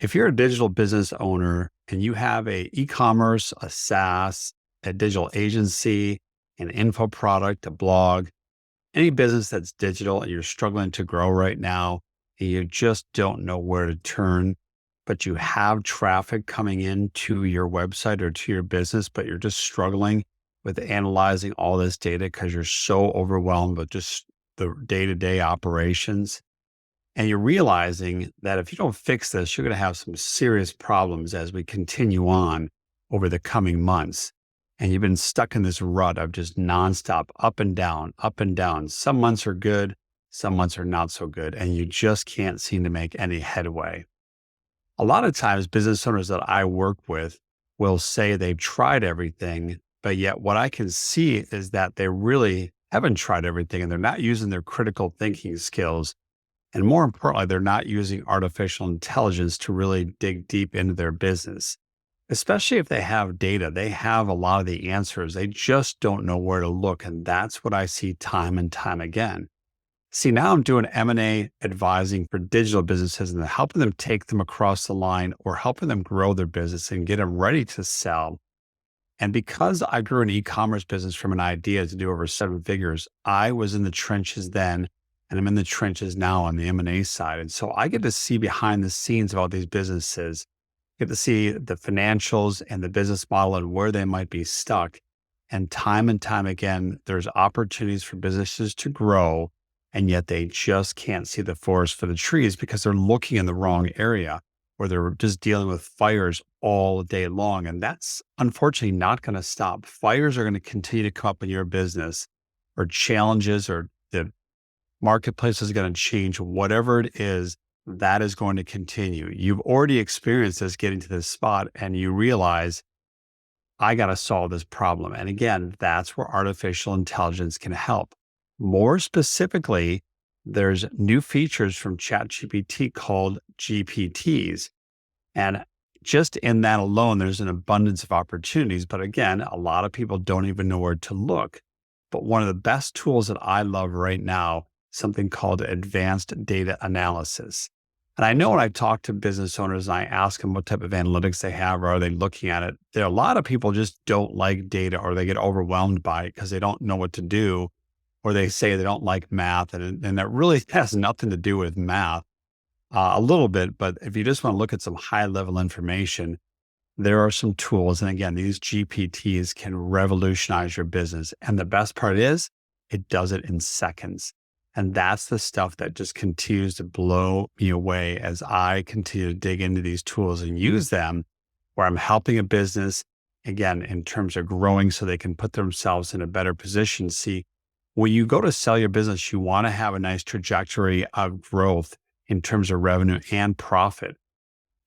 If you're a digital business owner and you have a e-commerce, a SaaS, a digital agency, an info product, a blog, any business that's digital and you're struggling to grow right now and you just don't know where to turn, but you have traffic coming into your website or to your business, but you're just struggling with analyzing all this data because you're so overwhelmed with just the day-to-day operations. And you're realizing that if you don't fix this, you're going to have some serious problems as we continue on over the coming months. And you've been stuck in this rut of just nonstop up and down, up and down. Some months are good, some months are not so good, and you just can't seem to make any headway. A lot of times, business owners that I work with will say they've tried everything, but yet what I can see is that they really haven't tried everything and they're not using their critical thinking skills. And more importantly, they're not using artificial intelligence to really dig deep into their business, especially if they have data. They have a lot of the answers. They just don't know where to look. And that's what I see time and time again. See, now I'm doing M&A advising for digital businesses and helping them take them across the line or helping them grow their business and get them ready to sell. And because I grew an e-commerce business from an idea to do over 7 figures, I was in the trenches then. And I'm in the trenches now on the M&A side. And so I get to see behind the scenes of all these businesses, get to see the financials and the business model and where they might be stuck. And time again, there's opportunities for businesses to grow, and yet they just can't see the forest for the trees because they're looking in the wrong area, or they're just dealing with fires all day long. And that's unfortunately not going to stop. Fires are going to continue to come up in your business, or challenges, or the marketplace is going to change. Whatever it is, that is going to continue. You've already experienced this getting to this spot and you realize, I got to solve this problem. And again, that's where artificial intelligence can help. More specifically, there's new features from ChatGPT called GPTs. And just in that alone, there's an abundance of opportunities. But again, a lot of people don't even know where to look. But one of the best tools that I love right now, something called advanced data analysis. And I know when I talk to business owners and I ask them what type of analytics they have, or are they looking at it, there are a lot of people just don't like data, or they get overwhelmed by it because they don't know what to do, or they say they don't like math. And that really has nothing to do with math, a little bit. But if you just want to look at some high level information, there are some tools. And again, these GPTs can revolutionize your business. And the best part is it does it in seconds. And that's the stuff that just continues to blow me away as I continue to dig into these tools and use them, where I'm helping a business, again, in terms of growing so they can put themselves in a better position. See, when you go to sell your business, you want to have a nice trajectory of growth in terms of revenue and profit.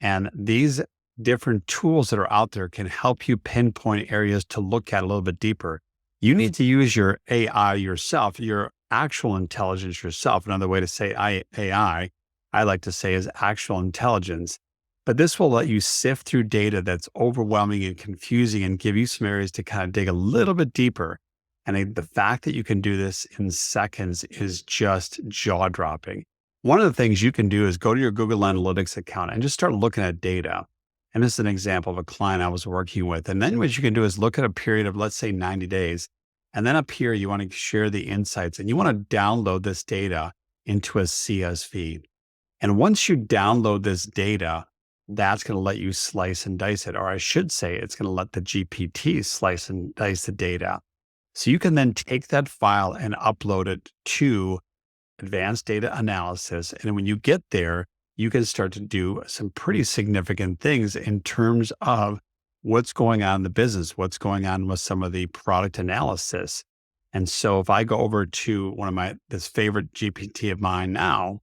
And these different tools that are out there can help you pinpoint areas to look at a little bit deeper. You need to use your AI yourself, your actual intelligence yourself. Another way to say AI, I like to say, is actual intelligence. But this will let you sift through data that's overwhelming and confusing and give you some areas to kind of dig a little bit deeper. And the fact that you can do this in seconds is just jaw-dropping. One of the things you can do is go to your Google Analytics account and just start looking at data. And this is an example of a client I was working with. And then what you can do is look at a period of, let's say, 90 days. And then up here, you want to share the insights and you want to download this data into a CSV. And once you download this data, that's going to let you slice and dice it. Or I should say, it's going to let the GPT slice and dice the data. So you can then take that file and upload it to advanced data analysis. And when you get there, you can start to do some pretty significant things in terms of what's going on in the business, what's going on with some of the product analysis. And so if I go over to this favorite GPT of mine now,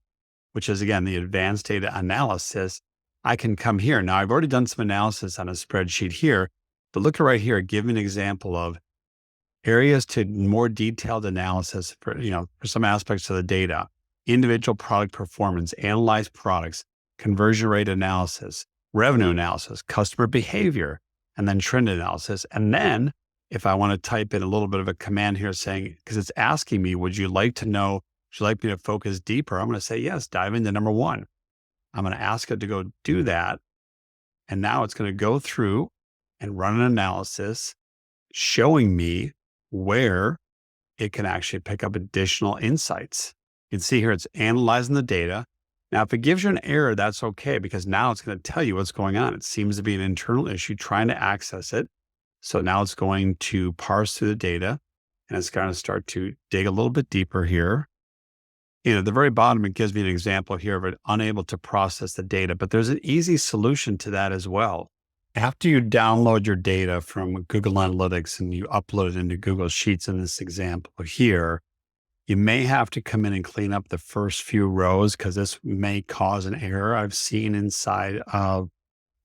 which is again, the advanced data analysis, I can come here. Now I've already done some analysis on a spreadsheet here, but look at right here, give me an example of areas to more detailed analysis for some aspects of the data, individual product performance, analyze products, conversion rate analysis, revenue analysis, customer behavior, and then trend analysis. And then if I want to type in a little bit of a command here saying, because it's asking me, would you like me to focus deeper? I'm going to say, yes, dive into number 1. I'm going to ask it to go do that. And now it's going to go through and run an analysis showing me where it can actually pick up additional insights. You can see here it's analyzing the data. Now, if it gives you an error, that's okay, because now it's going to tell you what's going on. It seems to be an internal issue trying to access it. So now it's going to parse through the data and it's going to start to dig a little bit deeper here. At the very bottom, it gives me an example here of it unable to process the data, but there's an easy solution to that as well. After you download your data from Google Analytics and you upload it into Google Sheets in this example here, you may have to come in and clean up the first few rows because this may cause an error I've seen inside of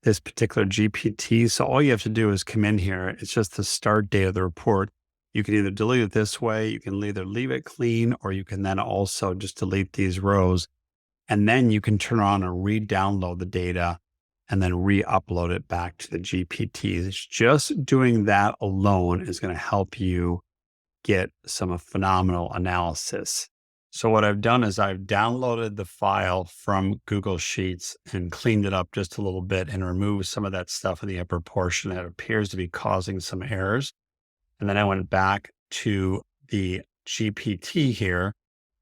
this particular GPT. So all you have to do is come in here. It's just the start date of the report. You can either delete it this way, you can either leave it clean, or you can then also just delete these rows. And then you can turn on and re-download the data and then re-upload it back to the GPT. It's just doing that alone is going to help you get some phenomenal analysis. So what I've done is I've downloaded the file from Google Sheets and cleaned it up just a little bit and removed some of that stuff in the upper portion that appears to be causing some errors. And then I went back to the GPT here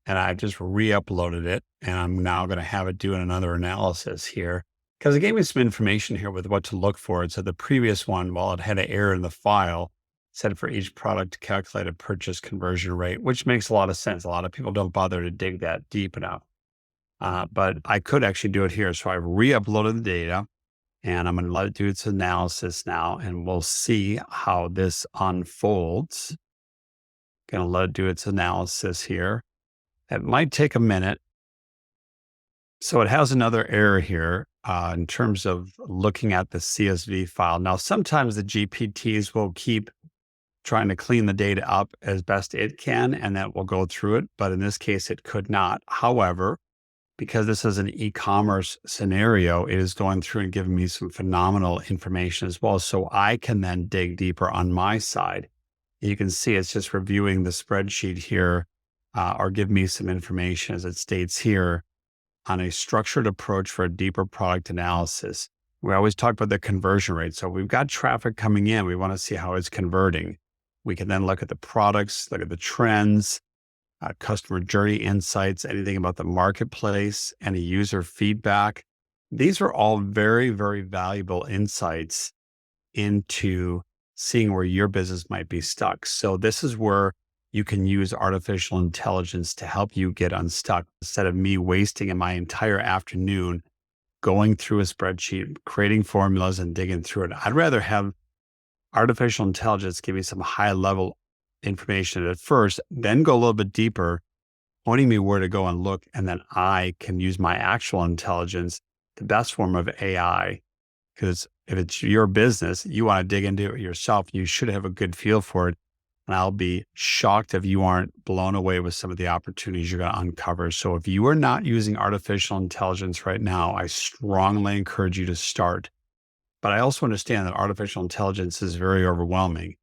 and I just re-uploaded it. And I'm now going to have it doing another analysis here because it gave me some information here with what to look for. It said the previous one, while it had an error in the file, said for each product to calculate a purchase conversion rate, which makes a lot of sense. A lot of people don't bother to dig that deep enough. But I could actually do it here. So I've re-uploaded the data and I'm going to let it do its analysis now, and we'll see how this unfolds. Going to let it do its analysis here. It might take a minute. So it has another error here in terms of looking at the CSV file. Now, sometimes the GPTs will keep trying to clean the data up as best it can, and that will go through it. But in this case, it could not. However, because this is an e-commerce scenario, it is going through and giving me some phenomenal information as well. So I can then dig deeper on my side. You can see it's just reviewing the spreadsheet here or give me some information as it states here on a structured approach for a deeper product analysis. We always talk about the conversion rate. So we've got traffic coming in. We want to see how it's converting. We can then look at the products, look at the trends, customer journey insights, anything about the marketplace, any user feedback. These are all very, very valuable insights into seeing where your business might be stuck. So this is where you can use artificial intelligence to help you get unstuck instead of me wasting my entire afternoon going through a spreadsheet, creating formulas and digging through it. I'd rather have artificial intelligence give me some high level information at first, then go a little bit deeper, pointing me where to go and look. And then I can use my actual intelligence, the best form of AI. Because if it's your business, you want to dig into it yourself. You should have a good feel for it. And I'll be shocked if you aren't blown away with some of the opportunities you're going to uncover. So if you are not using artificial intelligence right now, I strongly encourage you to start. But I also understand that artificial intelligence is very overwhelming.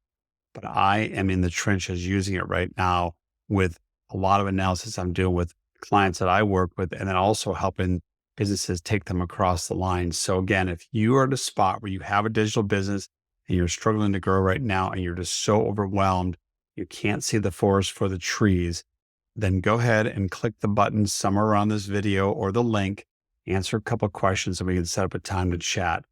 But I am in the trenches using it right now with a lot of analysis I'm doing with clients that I work with, and then also helping businesses take them across the line. So again, if you are at a spot where you have a digital business and you're struggling to grow right now and you're just so overwhelmed, you can't see the forest for the trees, then go ahead and click the button somewhere around this video or the link, answer a couple of questions, and we can set up a time to chat.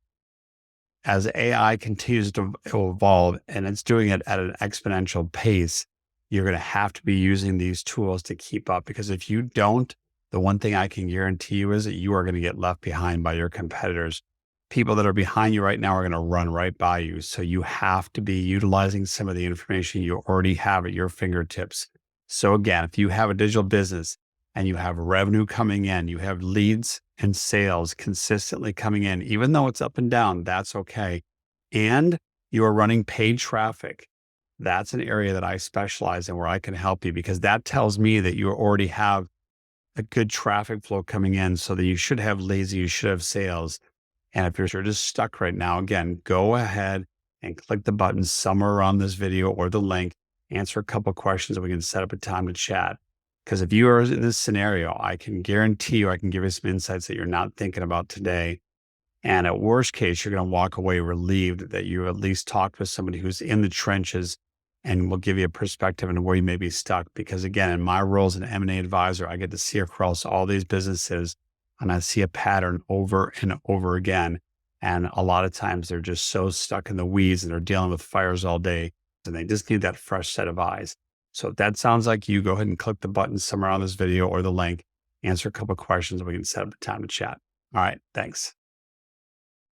As AI continues to evolve and it's doing it at an exponential pace, you're going to have to be using these tools to keep up, because if you don't, the one thing I can guarantee you is that you are going to get left behind by your competitors. People that are behind you right now are going to run right by you. So you have to be utilizing some of the information you already have at your fingertips. So again, if you have a digital business and you have revenue coming in, you have leads and sales consistently coming in, even though it's up and down, that's okay. And you are running paid traffic. That's an area that I specialize in where I can help you, because that tells me that you already have a good traffic flow coming in, so that you should have leads, you should have sales. And if you're just stuck right now, again, go ahead and click the button somewhere around this video or the link, answer a couple of questions, and we can set up a time to chat. Because if you are in this scenario, I can guarantee you, I can give you some insights that you're not thinking about today. And at worst case, you're going to walk away relieved that you at least talked with somebody who's in the trenches and will give you a perspective on where you may be stuck. Because again, in my role as an M&A advisor, I get to see across all these businesses and I see a pattern over and over again. And a lot of times they're just so stuck in the weeds and they're dealing with fires all day and they just need that fresh set of eyes. So if that sounds like you, go ahead and click the button somewhere on this video or the link, answer a couple of questions, and we can set up a time to chat. All right. Thanks.